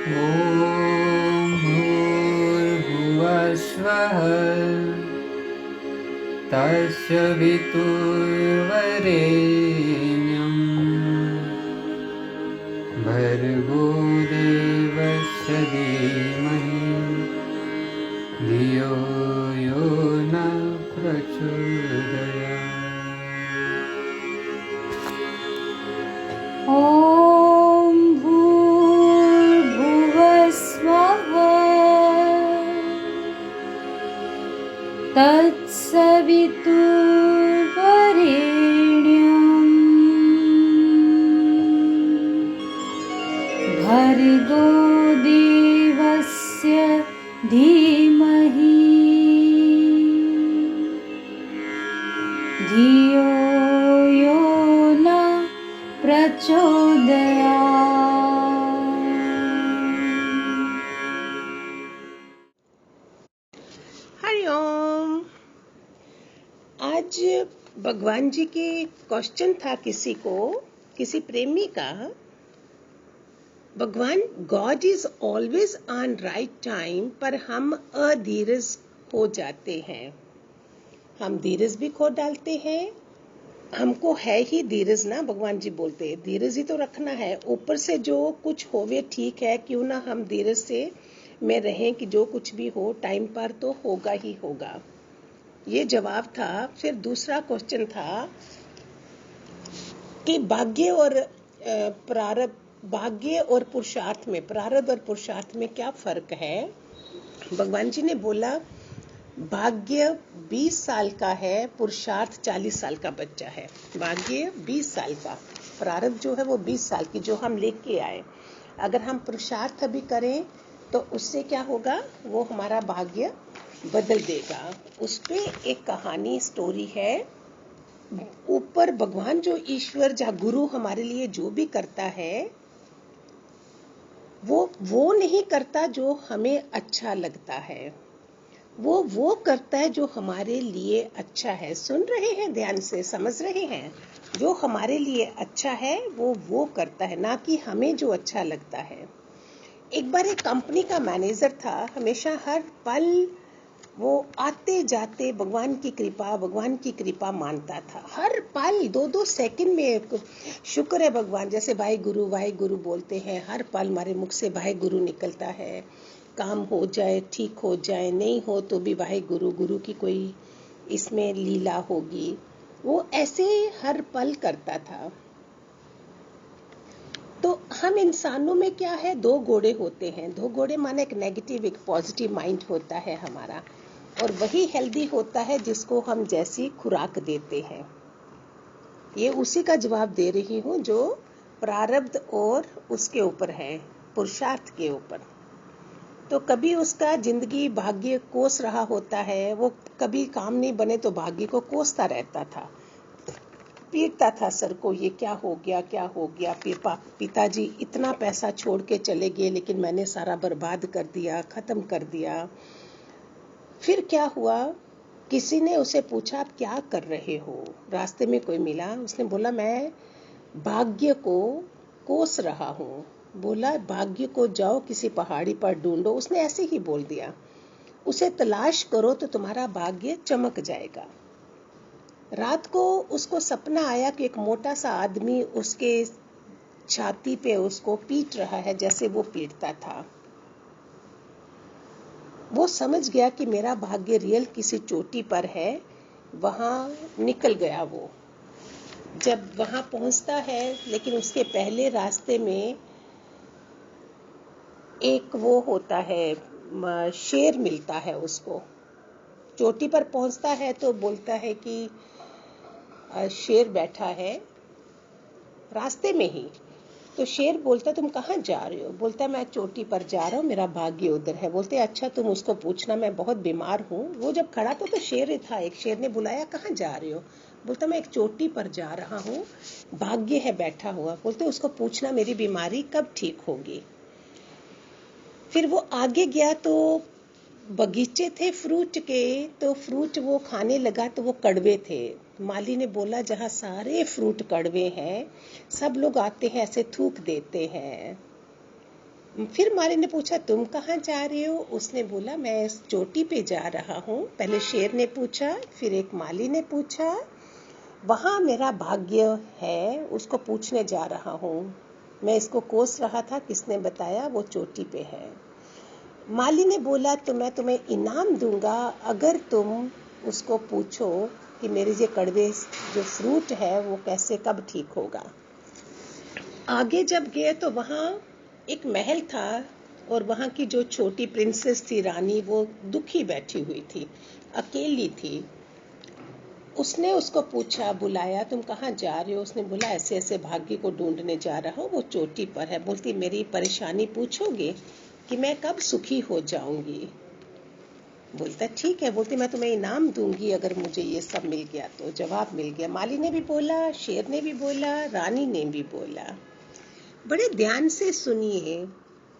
ॐ भूर्भुवस्वः तस्य वितुर्वरेण्यं भर्गो देवस्य धीमहि धियो यो न प्रचोदयात्। ॐ भूर्भुवस्वः तत्सवितुर्वरेण्यं भर्गो देवस्य धीमहि धियो यो न प्रचोदयात्। हरिओम। आज भगवान जी के क्वेश्चन था किसी प्रेमी का। भगवान God is always on right time, पर हम अधीरज हो जाते हैं। हम धीरज भी खो डालते हैं। हमको है ही धीरज ना, भगवान जी बोलते हैं धीरज ही तो रखना है। ऊपर से जो कुछ होवे ठीक है, क्यों ना हम धीरज से में रहें कि जो कुछ भी हो टाइम पर तो होगा ही होगा। ये जवाब था। फिर दूसरा क्वेश्चन था कि भाग्य और प्रारब्ध और पुरुषार्थ में क्या फर्क है। भगवान जी ने बोला भाग्य 20 साल का है, पुरुषार्थ 40 साल का बच्चा है। भाग्य 20 साल का, प्रारब्ध जो है वो 20 साल की जो हम लेके आए। अगर हम पुरुषार्थ भी करें तो उससे क्या होगा, वो हमारा भाग्य बदल देगा। उस पे एक कहानी स्टोरी है। ऊपर भगवान जो ईश्वर जहाँ गुरु हमारे लिए जो भी करता है वो नहीं करता जो हमें अच्छा लगता है, वो करता है जो हमारे लिए अच्छा है। सुन रहे हैं, ध्यान से समझ रहे हैं। जो हमारे लिए अच्छा है वो करता है, ना कि हमें जो अच्छा लगता है। एक बार एक कंपनी का मैनेजर था, हमेशा हर पल वो आते जाते भगवान की कृपा मानता था। हर पल 2-2 सेकंड में शुक्र है भगवान, जैसे भाई गुरु बोलते हैं, हर पल हमारे मुख से भाई गुरु निकलता है। काम हो जाए, ठीक हो जाए, नहीं हो तो भी भाई गुरु की कोई इसमें लीला होगी। वो ऐसे हर पल करता था। तो हम इंसानों में क्या है, 2 घोड़े होते हैं। 2 घोड़े माने एक नेगेटिव एक पॉजिटिव माइंड होता है हमारा, और वही हेल्दी होता है जिसको हम जैसी खुराक देते हैं। ये उसी का जवाब दे रही हूँ जो प्रारब्ध और उसके ऊपर है, पुरुषार्थ के ऊपर। तो कभी उसका जिंदगी भाग्य कोस रहा होता है, वो कभी काम नहीं बने तो भाग्य को कोसता रहता था, पीटता था सर को, ये क्या हो गया। पिताजी इतना पैसा छोड़ के चले गए, लेकिन मैंने सारा बर्बाद कर दिया, खत्म कर दिया। फिर क्या हुआ, किसी ने उसे पूछा आप क्या कर रहे हो। रास्ते में कोई मिला, उसने बोला मैं भाग्य को कोस रहा हूँ। बोला भाग्य को जाओ किसी पहाड़ी पर ढूंढो, उसने ऐसे ही बोल दिया। उसे तलाश करो तो तुम्हारा भाग्य चमक जाएगा। रात को उसको सपना आया कि एक मोटा सा आदमी उसके छाती पे उसको पीट रहा है जैसे वो पीटता था। वो समझ गया कि मेरा भाग्य रियल किसी चोटी पर है। वहां निकल गया वो। जब वहां पहुंचता है, लेकिन उसके पहले रास्ते में एक वो होता है, शेर मिलता है उसको। चोटी पर पहुंचता है तो बोलता है कि शेर बैठा है रास्ते में ही। तो शेर बोलता तुम कहाँ जा रहे हो। बोलता मैं चोटी पर जा रहा हूँ, मेरा भाग्य उधर है। बोलते अच्छा तुम उसको पूछना, मैं बहुत बीमार हूँ। वो जब खड़ा था तो शेर था, एक शेर ने बुलाया कहाँ जा रहे हो। बोलता मैं एक चोटी पर जा रहा हूँ, भाग्य है बैठा हुआ। बोलते उसको पूछना मेरी बीमारी कब ठीक होगी। फिर वो आगे गया तो बगीचे थे फ्रूट के, तो फ्रूट वो खाने लगा तो वो कड़वे थे। माली ने बोला जहाँ सारे फ्रूट कड़वे हैं, सब लोग आते हैं ऐसे थूक देते हैं, फिर माली ने पूछा तुम कहाँ जा रहे हो? उसने बोला मैं इस चोटी पे जा रहा हूँ। पहले शेर ने पूछा, फिर एक माली ने पूछा, वहाँ मेरा भाग्य है, उसको पूछने जा रहा हूँ। मैं इसको कोस रहा था, किसने बताया? वो चोटी पे है। माली ने बोला तो मैं तुम्हें इनाम दूंगा अगर तुम उसको पूछो कि मेरे ये कड़वे जो फ्रूट है वो कैसे कब ठीक होगा। आगे जब गए तो वहाँ एक महल था और वहाँ की जो छोटी प्रिंसेस थी, रानी, वो दुखी बैठी हुई थी, अकेली थी। उसने उसको पूछा, बुलाया, तुम कहाँ जा रहे हो? उसने बोला ऐसे ऐसे भाग्य को ढूंढने जा रहा हूँ, वो चोटी पर है। बोलती मेरी परेशानी पूछोगे कि मैं कब सुखी हो जाऊंगी? बोलता ठीक है। बोलती मैं तुम्हें इनाम दूंगी अगर मुझे ये सब मिल गया तो। जवाब मिल गया। माली ने भी बोला, शेर ने भी बोला, रानी ने भी बोला। बड़े ध्यान से सुनिए,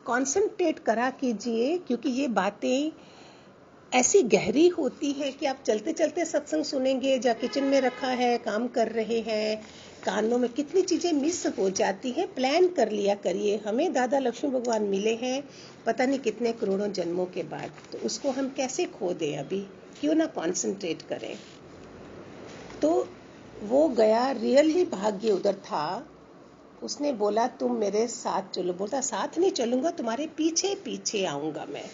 कॉन्सेंट्रेट करा कीजिए, क्योंकि ये बातें ऐसी गहरी होती है कि आप चलते चलते सत्संग सुनेंगे, या किचन में रखा है, काम कर रहे हैं, कानों में कितनी चीजें मिस हो जाती हैं। प्लान कर लिया करिए। हमें दादा लक्ष्मी भगवान मिले हैं पता नहीं कितने करोड़ों जन्मों के बाद, तो उसको हम कैसे खो दें? अभी क्यों ना कॉन्सेंट्रेट करें। तो वो गया, रियल ही भाग्य उधर था। उसने बोला तुम मेरे साथ चलो। बोलता साथ नहीं चलूंगा, तुम्हारे पीछे पीछे आऊंगा मैं।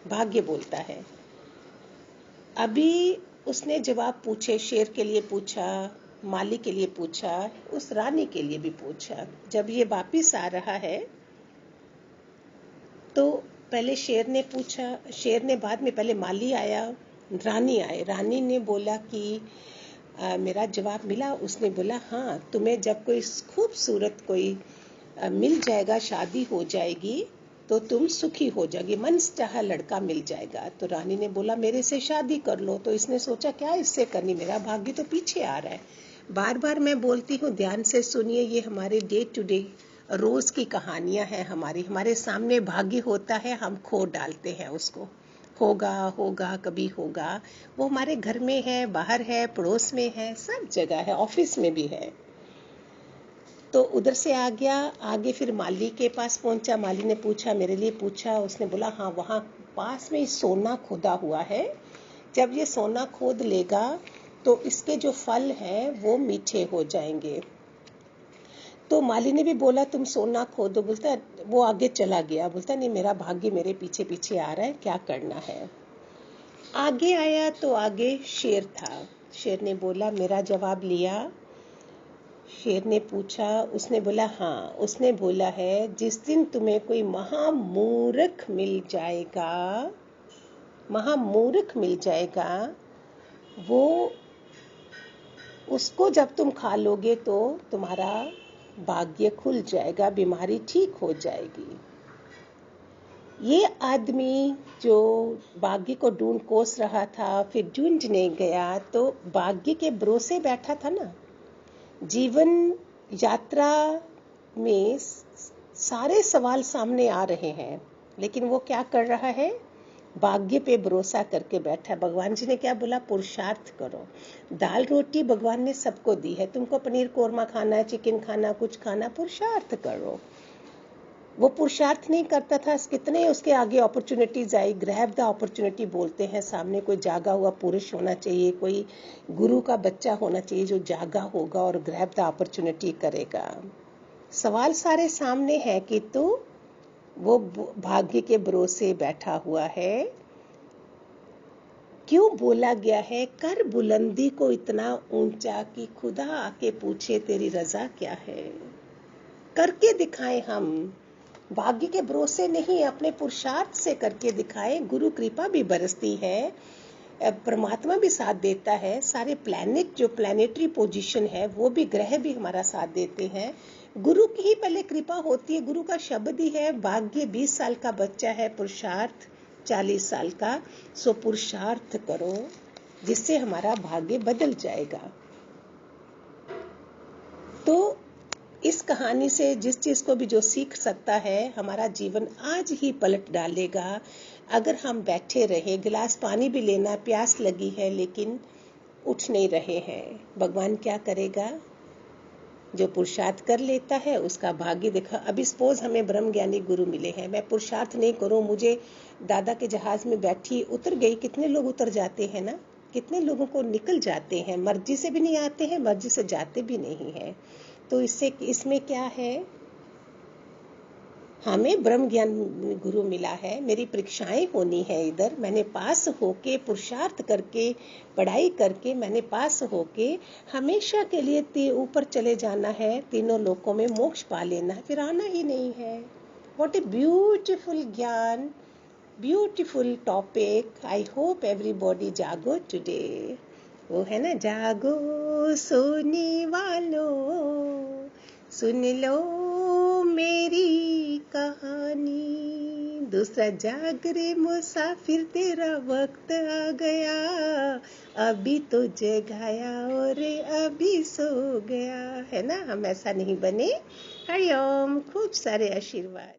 भाग्य बोलता है। अभी उसने जवाब पूछे, शेर के लिए पूछा, माली के लिए पूछा, उस रानी के लिए भी पूछा। जब ये वापिस आ रहा है तो पहले शेर ने पूछा, शेर ने बाद में, पहले माली आया, रानी आए। रानी ने बोला कि मेरा जवाब मिला? उसने बोला हाँ, तुम्हें जब कोई खूबसूरत कोई मिल जाएगा, शादी हो जाएगी तो तुम सुखी हो जाएगी, मन चाहा लड़का मिल जाएगा। तो रानी ने बोला मेरे से शादी कर लो। तो इसने सोचा क्या इससे करनी, मेरा भाग्य तो पीछे आ रहा है। बार बार मैं बोलती हूँ, ध्यान से सुनिए, ये हमारे डे टू डे रोज की कहानियां हैं। हमारे सामने भाग्य होता है, हम खो डालते हैं उसको। होगा होगा कभी होगा। वो हमारे घर में है, बाहर है, पड़ोस में है, सब जगह है, ऑफिस में भी है। तो उधर से आ गया। आगे फिर माली के पास पहुंचा। माली ने पूछा, मेरे लिए पूछा। उसने बोला हाँ, वहाँ पास में सोना खोदा हुआ है, जब ये सोना खोद लेगा तो इसके जो फल हैं वो मीठे हो जाएंगे। तो माली ने भी बोला तुम सोना खोदो। बोलता, वो आगे चला गया। बोलता नहीं, मेरा भाग्य मेरे पीछे पीछे आ रहा है, क्या करना है। आगे आया तो आगे शेर था। शेर ने बोला, मेरा जवाब लिया। शेर ने पूछा, उसने बोला हाँ। उसने बोला है जिस दिन तुम्हें कोई महामूर्ख मिल जाएगा, महामूर्ख मिल जाएगा, वो उसको जब तुम खा लोगे तो तुम्हारा भाग्य खुल जाएगा, बीमारी ठीक हो जाएगी। ये आदमी जो भाग्य को ढूंढ कोस रहा था, फिर ढूंढने गया तो भाग्य के भरोसे बैठा था ना। जीवन यात्रा में सारे सवाल सामने आ रहे हैं, लेकिन वो क्या कर रहा है? भाग्य पे भरोसा करके बैठा। भगवान जी ने क्या बोला? पुरुषार्थ करो। दाल रोटी भगवान ने सबको दी है, तुमको पनीर कोरमा खाना है, चिकन खाना, कुछ खाना, पुरुषार्थ करो। वो पुरुषार्थ नहीं करता था, कितने उसके आगे opportunities I. Grab the opportunity बोलते हैं। सामने कोई जागा हुआ पुरुष होना चाहिए, कोई गुरु का बच्चा होना चाहिए जो जागा होगा और ग्रैब द अपॉर्चुनिटी करेगा। सवाल सारे सामने है कि तू वो भाग्य के भरोसे बैठा हुआ है। क्यों बोला गया है, कर बुलंदी को इतना ऊंचा कि खुदा आके पूछे तेरी रजा क्या है। करके दिखाए हम, भाग्य के भरोसे नहीं, अपने पुरुषार्थ से करके दिखाए। गुरु कृपा भी बरसती है, परमात्मा भी साथ देता है। सारे प्लैनेट जो प्लैनेटरी पोजीशन है, वो भी ग्रह भी हमारा साथ देते हैं। गुरु की ही पहले कृपा होती है। गुरु का शब्द ही है, भाग्य 20 साल का बच्चा है, पुरुषार्थ 40 साल का। सो पुरुषार्थ करो जिससे हमारा भाग्य बदल जाएगा। तो इस कहानी से जिस चीज को भी जो सीख सकता है, हमारा जीवन आज ही पलट डालेगा। अगर हम बैठे रहे, गिलास पानी भी लेना, प्यास लगी है लेकिन उठ नहीं रहे हैं, भगवान क्या करेगा? जो पुरुषार्थ कर लेता है उसका भाग्य देखा। अभी सपोज हमें ब्रह्म ज्ञानी गुरु मिले हैं, मैं पुरुषार्थ नहीं करूं, मुझे दादा के जहाज में बैठी उतर गई, कितने लोग उतर जाते हैं ना, कितने लोगों को निकल जाते हैं, मर्जी से भी नहीं आते हैं, मर्जी से जाते भी नहीं हैं। तो इसमें क्या है, हमें ब्रह्म ज्ञान गुरु मिला है, मेरी परीक्षाएं होनी है इधर, मैंने पास होके पुरुषार्थ करके पढ़ाई करके मैंने पास होके हमेशा के लिए ऊपर चले जाना है, तीनों लोकों में मोक्ष पा लेना है, फिर आना ही नहीं है। व्हाट ए ब्यूटीफुल ज्ञान, beautiful topic. I hope everybody जागो टुडे। वो है ना, जागो सोने वालों, सुन लो मेरी कहानी। दूसरा, जाग रे मुसाफिर तेरा वक्त आ गया, अभी तो जगाया और अभी सो गया, है ना। हम ऐसा नहीं बने। हरिओम, खूब सारे आशीर्वाद।